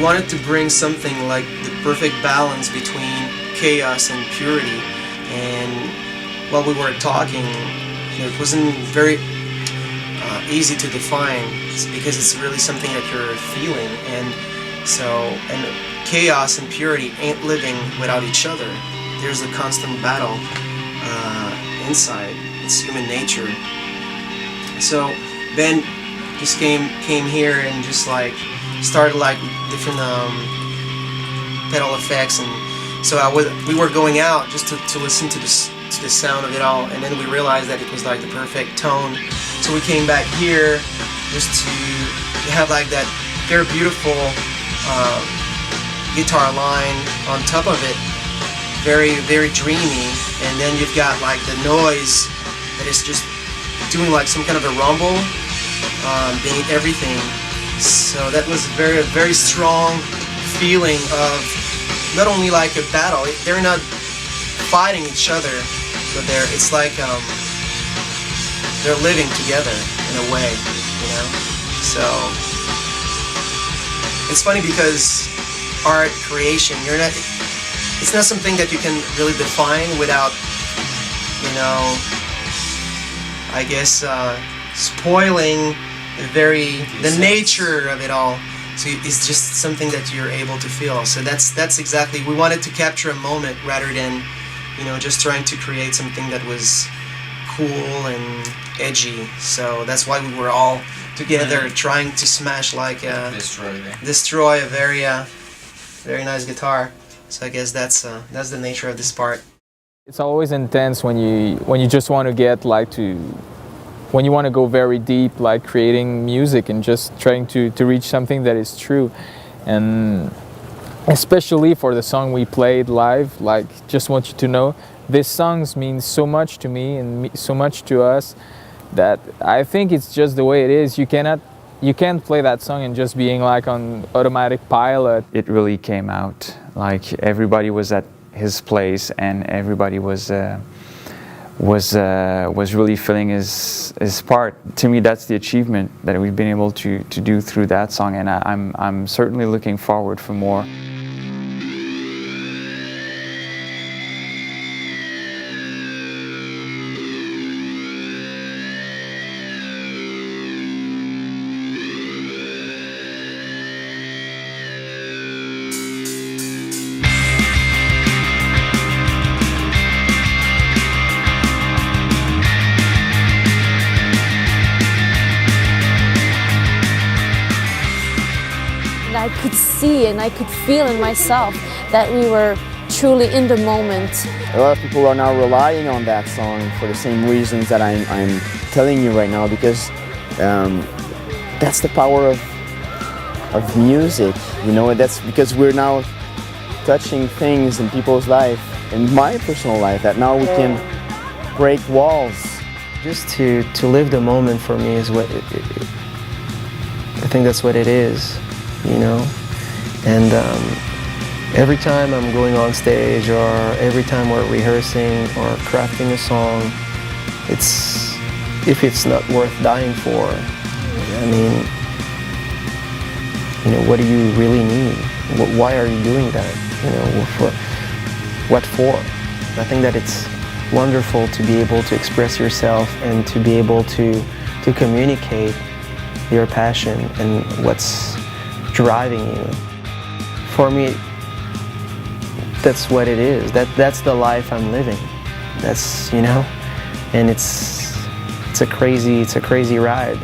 wanted to bring something like the perfect balance between chaos and purity. And while we were talking, it wasn't very easy to define because it's really something that you're feeling. And chaos and purity ain't living without each other. There's a constant battle inside. It's human nature. So Ben just came here and just like started like different pedal effects, and so we were going out just to listen to the sound of it all, and then we realized that it was like the perfect tone. So we came back here just to have like that very beautiful guitar line on top of it, very dreamy, and then you've got like the noise that is just doing like some kind of a rumble beneath everything. So that was a very strong feeling of not only like a battle. They're not fighting each other, but it's like they're living together in a way, you know. So it's funny because art creation, it's not something that you can really define without, you know, I guess spoiling the nature of it all. So it's just something that you're able to feel. So that's exactly, we wanted to capture a moment rather than, you know, just trying to create something that was cool and edgy. So that's why we were all together trying to smash like destroy a very nice guitar. So I guess that's the nature of this part. It's always intense when you just want to get when you want to go very deep, like creating music and just trying to reach something that is true. And especially for the song we played live, like, just want you to know, this song means so much to me and so much to us that I think it's just the way it is. You can't play that song and just being like on automatic pilot. It really came out, like everybody was at his place and everybody was really feeling his part. To me, that's the achievement that we've been able to do through that song, and I'm certainly looking forward for more. I could see and I could feel in myself that we were truly in the moment. A lot of people are now relying on that song for the same reasons that I'm telling you right now, because that's the power of music, you know. That's because we're now touching things in people's life, in my personal life, that now we can break walls. Just to live the moment for me is what I think that's what it is, you know. And every time I'm going on stage, or every time we're rehearsing or crafting a song, if it's not worth dying for, I mean, you know, what do you really need? Why are you doing that? You know, what for? I think that it's wonderful to be able to express yourself and to be able to communicate your passion and what's driving you. For me, that's what it is. That's the life I'm living. That's, you know, and it's a crazy ride.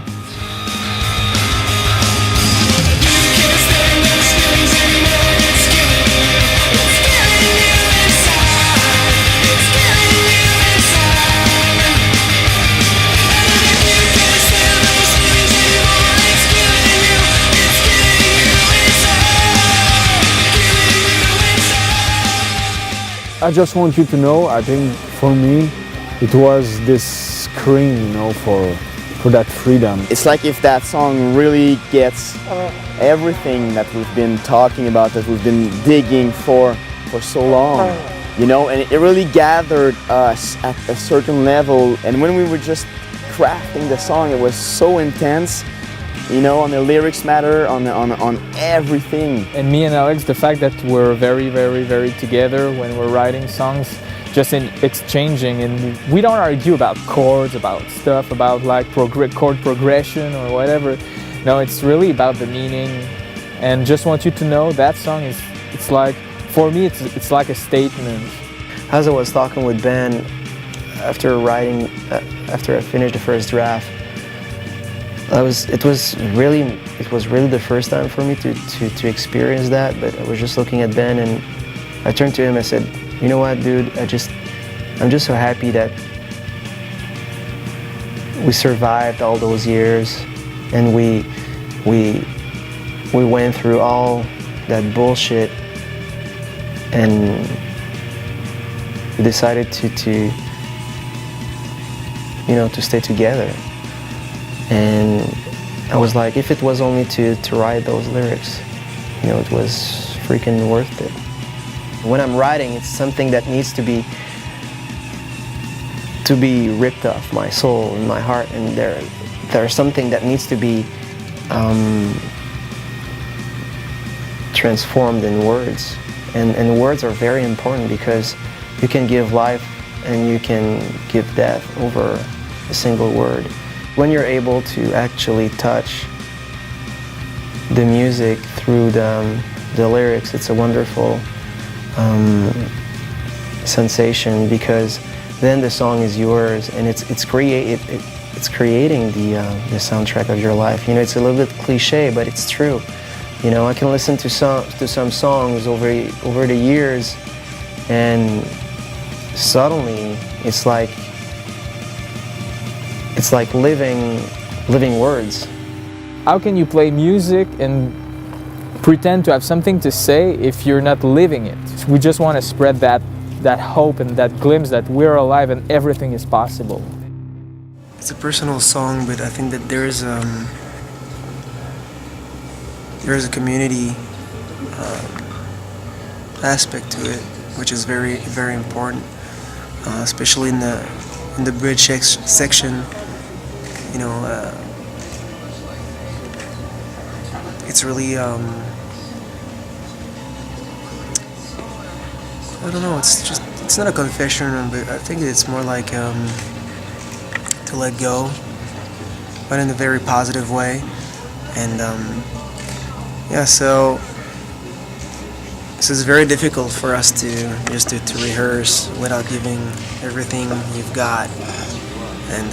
I just want you to know, I think for me, it was this scream, you know, for that freedom. It's like if that song really gets everything that we've been talking about, that we've been digging for so long, you know, and it really gathered us at a certain level. And when we were just crafting the song, it was so intense You know, on the lyrics matter, on everything. And me and Alex, the fact that we're very together when we're writing songs, just in exchanging, and we don't argue about chords, about stuff, about like chord progression or whatever. No, it's really about the meaning. And just want you to know that song is, it's like, for me, it's like a statement. As I was talking with Ben after writing, after I finished the first draft, it was really the first time for me to experience that. But I was just looking at Ben and I turned to him. I said, "You know what, dude? I'm just so happy that we survived all those years, and we went through all that bullshit, and we decided to stay together." And I was like, if it was only to write those lyrics, it was freaking worth it. When I'm writing, it's something that needs to be ripped off my soul and my heart, and there's something that needs to be transformed in words. And words are very important because you can give life and you can give death over a single word. When you're able to actually touch the music through the lyrics, it's a wonderful sensation, because then the song is yours and it's creating the soundtrack of your life. It's a little bit cliche, but it's true. I can listen to some songs over the years, and suddenly it's like living words. How can you play music and pretend to have something to say if you're not living it? We just want to spread that hope and that glimpse that we're alive and everything is possible. It's a personal song, but I think that there is a community aspect to it, which is very important, especially in the bridge section. It's really I don't know, it's not a confession, but I think it's more like to let go, but in a very positive way. And yeah, so this is very difficult for us to rehearse without giving everything you've got. And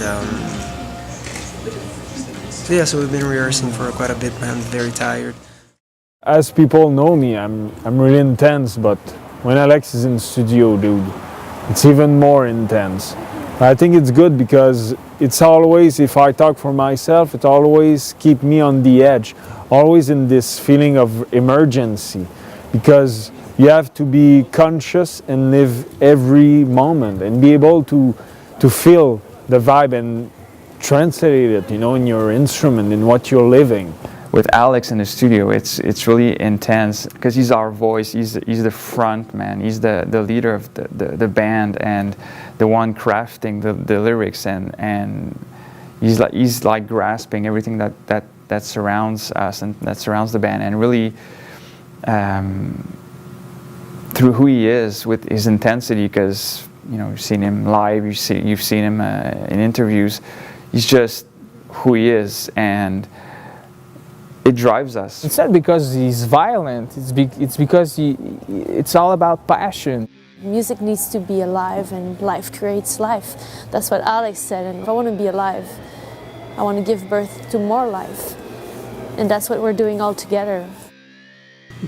so we've been rehearsing for quite a bit, but I'm very tired. As people know me, I'm really intense, but when Alex is in studio, dude, it's even more intense. I think it's good because it's always, if I talk for myself, it always keeps me on the edge, always in this feeling of emergency, because you have to be conscious and live every moment and be able to feel the vibe and translate it, in your instrument, in what you're living. With Alex in the studio, it's really intense because he's our voice. He's the front man. He's the leader of the band and the one crafting the lyrics, and he's like grasping everything that surrounds us and that surrounds the band, and really through who he is with his intensity, because you've seen him live, you've seen him in interviews. He's just who he is, and it drives us. It's not because he's violent, it's because it's all about passion. Music needs to be alive, and life creates life. That's what Alex said, and if I want to be alive, I want to give birth to more life. And that's what we're doing all together.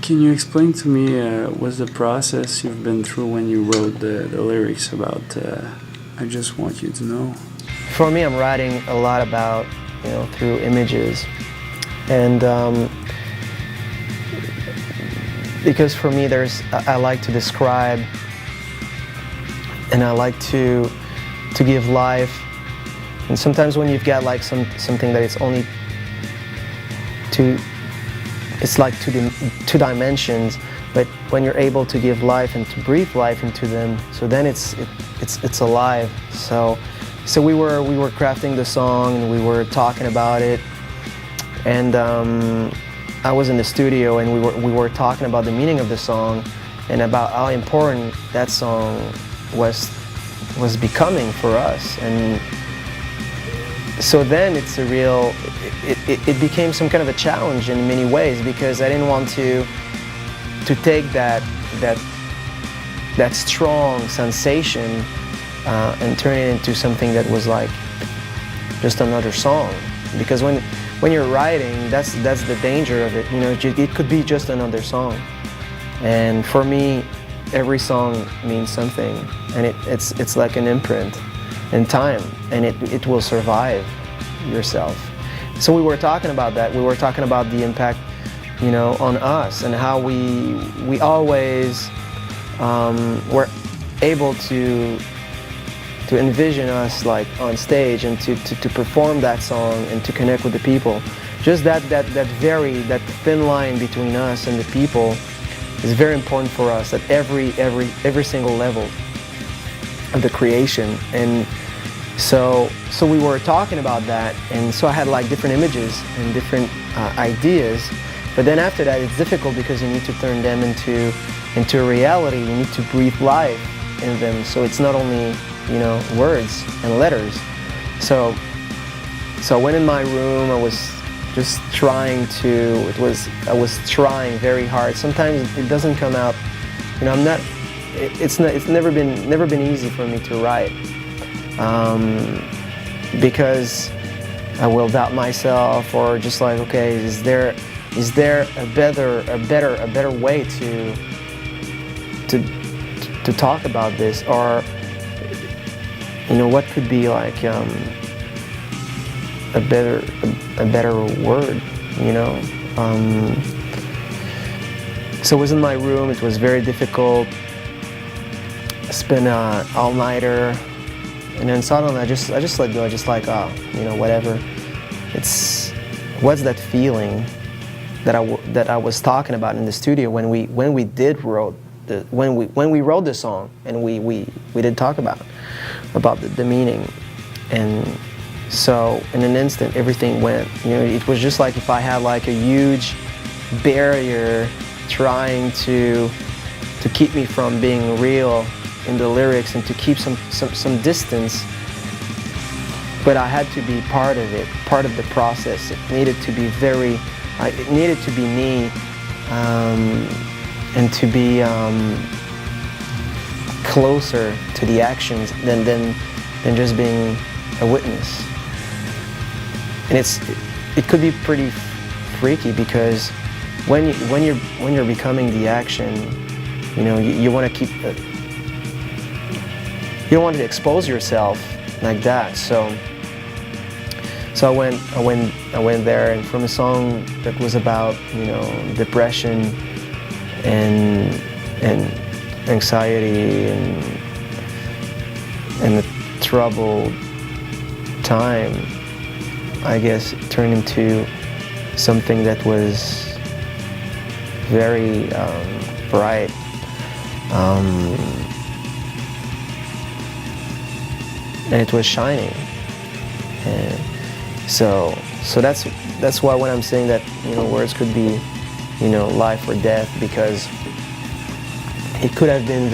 Can you explain to me what's the process you've been through when you wrote the lyrics about I Just Want You to Know? For me, I'm writing a lot about, through images. And because for me, I like to describe, and I like to give life. And sometimes when you've got like something that it's only it's like two dimensions, but when you're able to give life and to breathe life into them, so then it's alive. So we were crafting the song and we were talking about it, And I was in the studio, and we were talking about the meaning of the song and about how important that song was becoming for us. And so then it became some kind of a challenge in many ways, because I didn't want to take that strong sensation and turn it into something that was like just another song. Because when you're writing, that's the danger of it. You know, it could be just another song. And for me, every song means something, and it's like an imprint in time, and it will survive yourself. So we were talking about that. We were talking about the impact, you know, on us, and how we always were able to envision us like on stage and to perform that song and to connect with the people. Just that thin line between us and the people is very important for us at every single level of the creation. And so we were talking about that, and so I had like different images and different ideas. But then after that, it's difficult because you need to turn them into a reality. You need to breathe life in them. So it's not only, you know, words and letters. So I went in my room. I was just trying to. I was trying very hard. Sometimes it doesn't come out. You know, It's never been easy for me to write, because I will doubt myself, or just like, okay, is there a better way to talk about this, or, you know, what could be like a better word, you know. So I was in my room. It was very difficult. I spent an all-nighter, and then suddenly I just let go. I just like, oh, you know, whatever. What's that feeling that I was talking about in the studio when we wrote the song, and we did talk about the meaning. And so in an instant everything went. You know, it was just like if I had like a huge barrier trying to keep me from being real in the lyrics and to keep some distance. But I had to be part of it, part of the process. It needed to be it needed to be me, and to be closer to the actions than just being a witness. And it could be pretty freaky, because when you're becoming the action, you know, you want to keep. You don't want to expose yourself like that. So I went there, and from a song that was about, you know, depression and anxiety and a troubled time, I guess it turned into something that was very bright. And it was shining. And so that's why when I'm saying that, you know, words could be, you know, life or death, because it could have been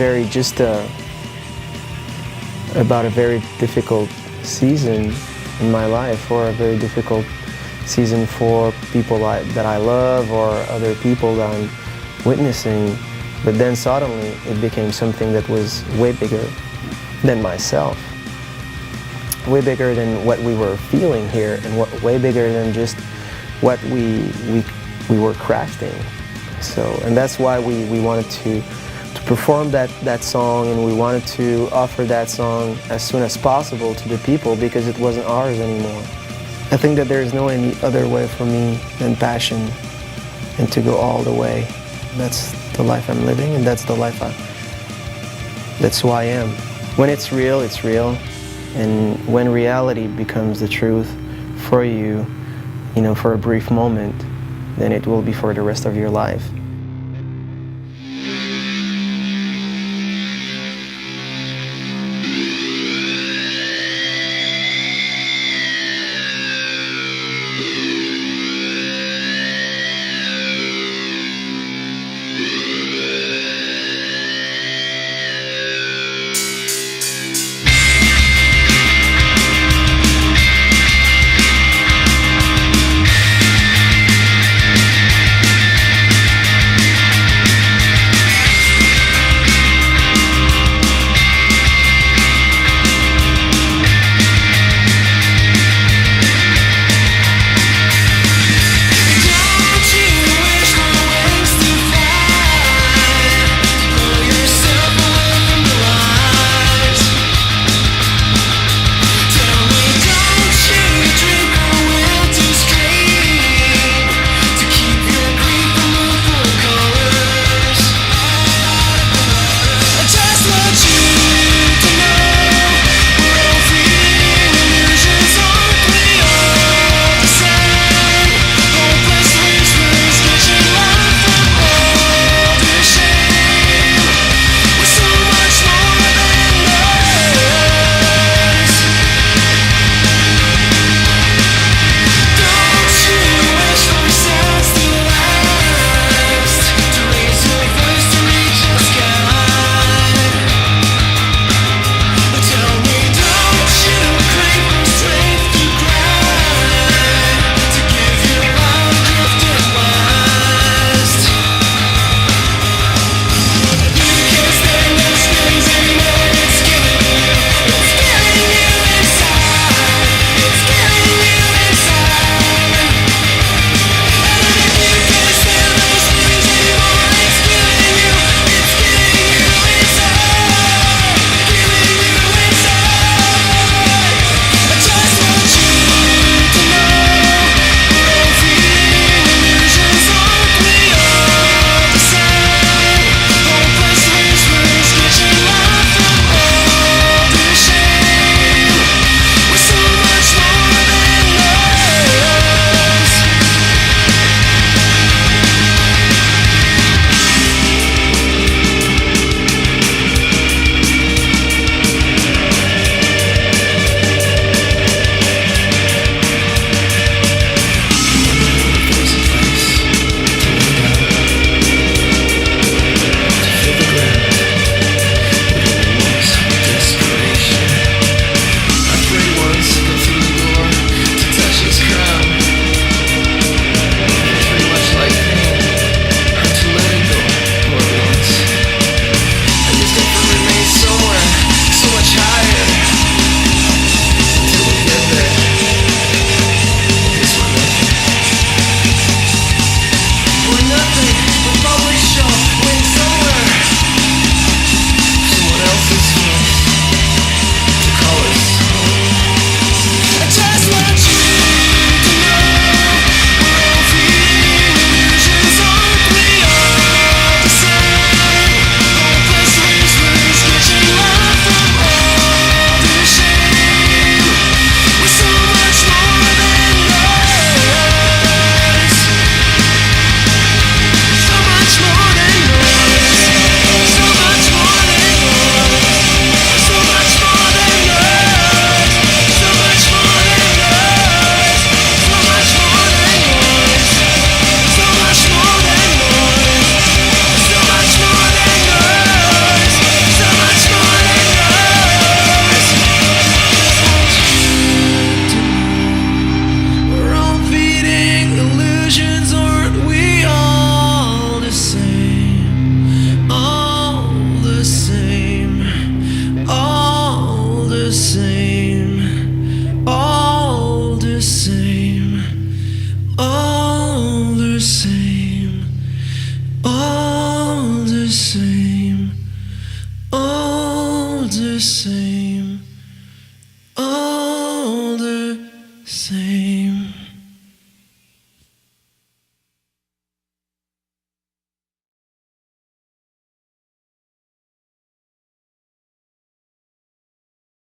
about a very difficult season in my life, or a very difficult season for people that I love, or other people that I'm witnessing. But then suddenly it became something that was way bigger than myself, way bigger than what we were feeling here, and way bigger than just what we were crafting. So, and that's why we wanted to perform that song, and we wanted to offer that song as soon as possible to the people, because it wasn't ours anymore. I think that there is no any other way for me than passion, and to go all the way. That's the life I'm living, and that's the life that's who I am. When it's real, it's real. And when reality becomes the truth for you, you know, for a brief moment, then it will be for the rest of your life.